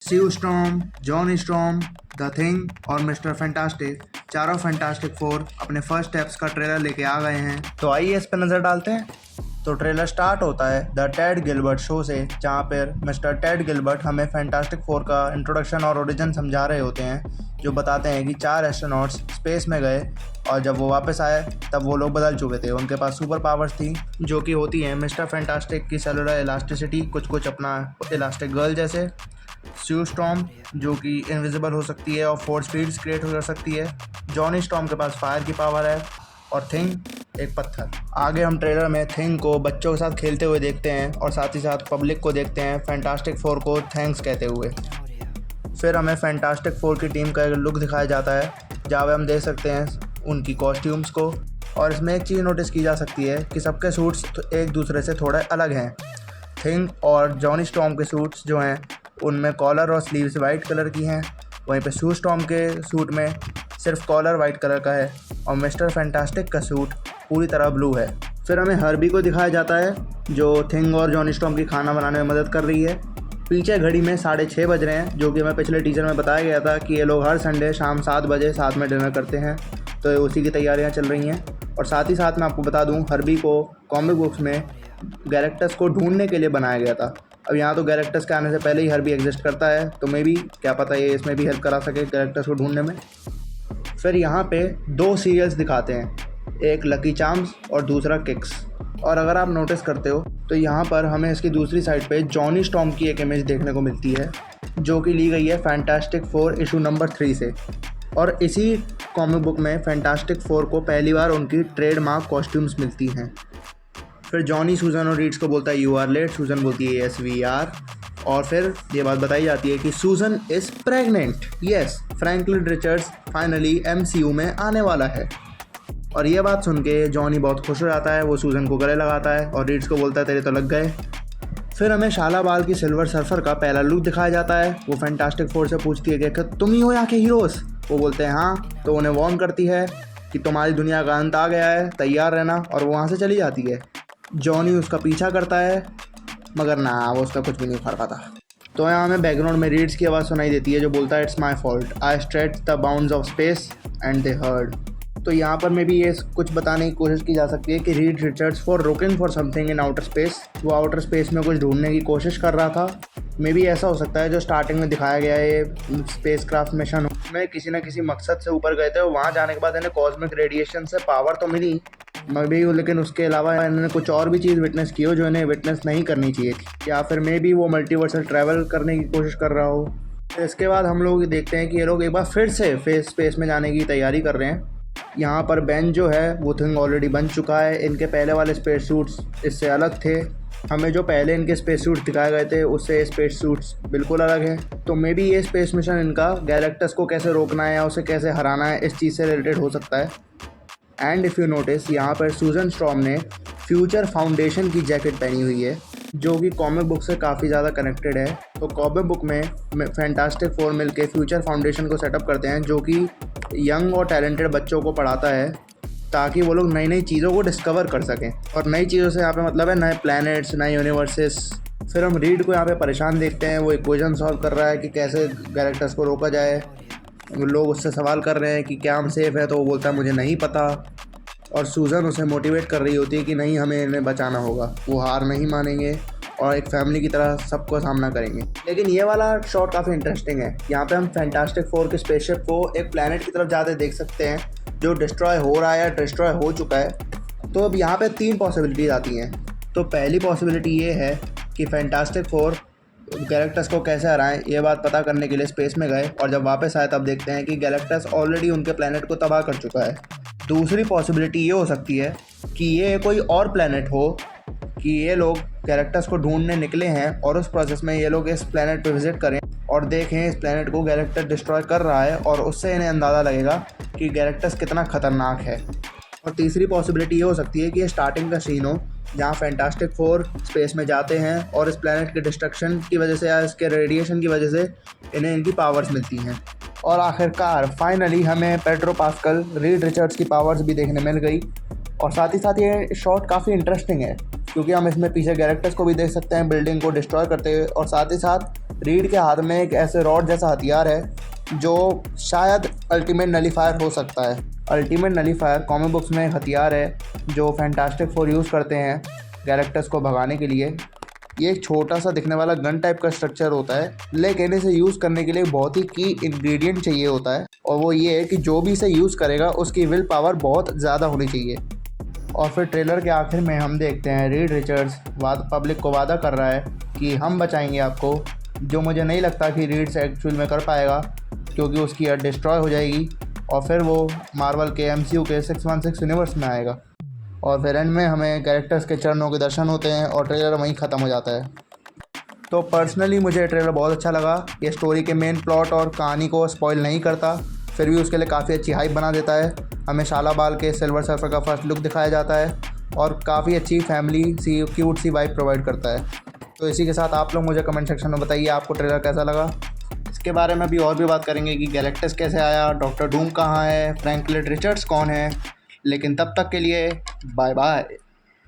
Sue Storm, Johnny Storm, the Thing और Mister Fantastic, चारों Fantastic Four अपने first steps का ट्रेलर लेके आ गए हैं। तो आइए इस पर नज़र डालते हैं। तो ट्रेलर स्टार्ट होता है द टेड गिलबर्ट शो से, जहाँ पर मिस्टर टेड गिलबर्ट हमें फैंटास्टिक फोर का इंट्रोडक्शन और ओरिजिन समझा रहे होते हैं, जो बताते हैं कि 4 एस्ट्रोनॉट्स स्पेस में गए और जब वो वापस आए तब वो लोग बदल चुके थे। उनके पास सुपर पावर्स थी, जो कि होती हैं मिस्टर फैंटास्टिक की सेलुलर इलास्टिसिटी, कुछ अपना इलास्टिक गर्ल जैसे। स्यू स्टॉर्म जो कि इनविजिबल हो सकती है और फोर्स फील्ड्स क्रिएट कर सकती है। जॉनी स्टॉर्म के पास फायर की पावर है और थिंग एक पत्थर। आगे हम ट्रेलर में थिंग को बच्चों के साथ खेलते हुए देखते हैं और साथ ही साथ पब्लिक को देखते हैं फैंटास्टिक फोर को थैंक्स कहते हुए। फिर हमें फैंटास्टिक फोर की टीम का एक लुक दिखाया जाता है, जहाँ पे हम देख सकते हैं उनकी कॉस्ट्यूम्स को। और इसमें एक चीज़ नोटिस की जा सकती है कि सबके सूट्स एक दूसरे से थोड़े अलग हैं। थिंग और जॉनी स्टॉर्म के सूट्स जो हैं उनमें कॉलर और स्लीव्स वाइट कलर की हैं, वहीं पे स्यू स्टॉर्म के सूट में सिर्फ कॉलर वाइट कलर का है और मिस्टर फैंटास्टिक का सूट पूरी तरह ब्लू है। फिर हमें हर्बी को दिखाया जाता है, जो थिंग और जॉनी स्टॉर्म की खाना बनाने में मदद कर रही है। पीछे घड़ी में 6:30 बज रहे हैं, जो कि हमें पिछले टीजर में बताया गया था कि ये लोग हर संडे शाम 7 बजे साथ में डिनर करते हैं, तो उसी की तैयारियां चल रही हैं। और साथ ही साथ मैं आपको बता दूं, हर्बी को कॉमिक बुक्स में गैरेक्टर्स को ढूंढने के लिए बनाया गया था। अब यहाँ तो गैरेक्टर्स के आने से पहले ही हर्बी एग्जिस्ट करता है, तो मे भी क्या पता ये इसमें भी हेल्प करा सके गैरेक्टर्स को ढूंढने में। फिर यहाँ पे 2 सीरियल्स दिखाते हैं, एक लकी चार्म्स और दूसरा किक्स। और अगर आप नोटिस करते हो तो यहाँ पर हमें इसकी दूसरी साइड पे जॉनी स्टॉर्म की एक इमेज देखने को मिलती है, जो कि ली गई है फैंटास्टिक फोर इशू नंबर 3 से। और इसी कॉमिक बुक में फैंटास्टिक फोर को पहली बार उनकी ट्रेडमार्क कॉस्ट्यूम्स मिलती हैं। फिर जॉनी सूजन और रीड्स को बोलता है यू आर लेट, सूजन बोलती है यस वी आर। और फिर ये बात बताई जाती है कि सूजन is pregnant. Yes, Franklin Richards finally MCU में आने वाला है। और ये बात सुन के जॉनी बहुत खुश हो जाता है, वो सूजन को गले लगाता है और रीड्स को बोलता है तेरे तो लग गए। फिर हमें शाला बाल की सिल्वर सर्फर का पहला लुक दिखाया जाता है। वो फैंटास्टिक फोर से पूछती है कि तुम ही हो यहाँ के हीरोज़? वो बोलते हैं हाँ, तो उन्हें वार्न करती है कि तुम्हारी दुनिया का अंत आ गया है, तैयार रहना, और वो वहाँ से चली जाती है। जॉनी उसका पीछा करता है, मगर ना, वो उसका कुछ भी नहीं उखाड़ पाता। तो यहाँ हमें बैकग्राउंड में रीड्स की आवाज़ सुनाई देती है, जो बोलता है it's my fault, I stretch the bounds of space and they heard. तो यहाँ पर में भी ये कुछ बताने की कोशिश की जा सकती है कि Reed Richards for looking for something in outer space, वो आउटर स्पेस में कुछ ढूंढने की कोशिश कर रहा था। मे भी ऐसा हो सकता है जो स्टार्टिंग में दिखाया गया है, ये स्पेस क्राफ्ट मिशन में किसी न किसी मकसद से ऊपर गए थे, वहाँ जाने के बाद इन्हें कॉस्मिक रेडिएशन से पावर तो मिली मे भी, लेकिन उसके अलावा इन्होंने कुछ और भी चीज़ विटनेस की हो जो इन्हें विटनेस नहीं करनी चाहिए थी, या फिर मे भी वो मल्टीवर्सल ट्रैवल करने की कोशिश कर रहा हो। तो इसके बाद हम लोग देखते हैं कि ये लोग एक बार फिर से स्पेस में जाने की तैयारी कर रहे हैं। यहाँ पर बेन जो है वो थिंग ऑलरेडी बन चुका है। इनके पहले वाले स्पेस सूट्स इससे अलग थे। हमें जो पहले इनके स्पेस सूट्स दिखाए गए थे उससे स्पेस सूट्स बिल्कुल अलग हैं। तो मे बी ये स्पेस मिशन इनका गैलेक्टस को कैसे रोकना है या उसे कैसे हराना है, इस चीज़ से रिलेटेड हो सकता है। एंड इफ़ यू नोटिस, यहाँ पर सूजन स्टॉर्म ने फ्यूचर फाउंडेशन की जैकेट पहनी हुई है, जो कि कॉमिक बुक से काफ़ी ज़्यादा कनेक्टेड है। तो कॉमिक बुक में फैंटास्टिक फोर मिलके फ्यूचर फाउंडेशन को सेटअप करते हैं, जो कि यंग और टैलेंटेड बच्चों को पढ़ाता है, ताकि वो लोग नई नई चीज़ों को डिस्कवर कर सकें। और नई चीज़ों से यहाँ पे मतलब है नए प्लैनेट्स, नए यूनिवर्सेस। फिर हम रीड को यहाँ पे परेशान देखते हैं, वो इक्वेशन सॉल्व कर रहा है कि कैसे गैलेक्टस को रोका जाए। लोग उससे सवाल कर रहे हैं कि क्या हम सेफ़ है, तो वो बोलता है मुझे नहीं पता। और सूजन उसे मोटिवेट कर रही होती है कि नहीं, हमें इन्हें बचाना होगा, वो हार नहीं मानेंगे और एक फैमिली की तरह सबको सामना करेंगे। लेकिन ये वाला शॉट काफ़ी इंटरेस्टिंग है। यहाँ पे हम फैंटास्टिक फोर के स्पेसशिप को एक प्लैनेट की तरफ जाते देख सकते हैं, जो डिस्ट्रॉय हो रहा है या डिस्ट्रॉय हो चुका है। तो अब यहाँ पे 3 पॉसिबिलिटीज़ आती हैं। तो पहली पॉसिबिलिटी ये है कि फैंटास्टिक फोर गैलेक्टस को कैसे हराएं, ये बात पता करने के लिए स्पेस में गए, और जब वापस आए तब देखते हैं कि गैलेक्टस ऑलरेडी उनके प्लैनेट को तबाह कर चुका है। दूसरी पॉसिबिलिटी ये हो सकती है कि ये कोई और प्लैनेट हो, कि ये लोग गैलेक्टस को ढूंढने निकले हैं और उस प्रोसेस में ये लोग इस प्लैनेट पे विजिट करें और देखें इस प्लैनेट को गैलेक्टस डिस्ट्रॉय कर रहा है, और उससे इन्हें अंदाज़ा लगेगा कि गैलेक्टस कितना ख़तरनाक है। और तीसरी पॉसिबिलिटी ये हो सकती है कि ये स्टार्टिंग का सीन हो, जहाँ फैंटास्टिक फोर स्पेस में जाते हैं और इस प्लैनेट के डिस्ट्रक्शन की वजह से या इसके रेडिएशन की वजह से इन्हें इनकी पावर्स मिलती हैं। और आखिरकार फाइनली हमें पेड्रो पास्कल, रीड रिचर्ड्स की पावर्स भी देखने मिल गई। और साथ ही साथ ये शॉट काफ़ी इंटरेस्टिंग है। क्योंकि हम इसमें पीछे गैरेक्टर्स को भी देख सकते हैं बिल्डिंग को डिस्ट्रॉय करते हुए, और साथ ही साथ रीड के हाथ में एक ऐसे रॉड जैसा हथियार है जो शायद अल्टीमेट नलीफायर हो सकता है। अल्टीमेट नलीफायर कॉमिक बुक्स में एक हथियार है जो फैंटास्टिक फोर यूज़ करते हैं गैरेक्टर्स को भगाने के लिए। ये एक छोटा सा दिखने वाला गन टाइप का स्ट्रक्चर होता है, लेकिन इसे यूज़ करने के लिए बहुत ही की इंग्रेडिएंट चाहिए होता है, और वो ये है कि जो भी इसे यूज़ करेगा उसकी विल पावर बहुत ज़्यादा होनी चाहिए। और फिर ट्रेलर के आखिर में हम देखते हैं रीड रिचर्ड्स पब्लिक को वादा कर रहा है कि हम बचाएंगे आपको, जो मुझे नहीं लगता कि रीड्स एक्चुअल में कर पाएगा, क्योंकि उसकी अर्थ डिस्ट्रॉय हो जाएगी और फिर वो मार्वल के MCU के 616 यूनिवर्स में आएगा। और फिर एंड में हमें कैरेक्टर्स के चरणों के दर्शन होते हैं और ट्रेलर वहीं ख़त्म हो जाता है। तो पर्सनली मुझे ट्रेलर बहुत अच्छा लगा। ये स्टोरी के मेन प्लॉट और कहानी को स्पॉइल नहीं करता, फिर भी उसके लिए काफ़ी अच्छी हाइप बना देता है। हमें शाला बाल के सिल्वर सर्फर का फर्स्ट लुक दिखाया जाता है और काफ़ी अच्छी फैमिली सी क्यूट सी वाइब प्रोवाइड करता है। तो इसी के साथ आप लोग मुझे कमेंट सेक्शन में बताइए आपको ट्रेलर कैसा लगा। इसके बारे में अभी और भी बात करेंगे कि गैलेक्टस कैसे आया, डॉक्टर डूम कहाँ है, फ्रैंकलिन रिचर्ड्स कौन है। लेकिन तब तक के लिए बाय बाय।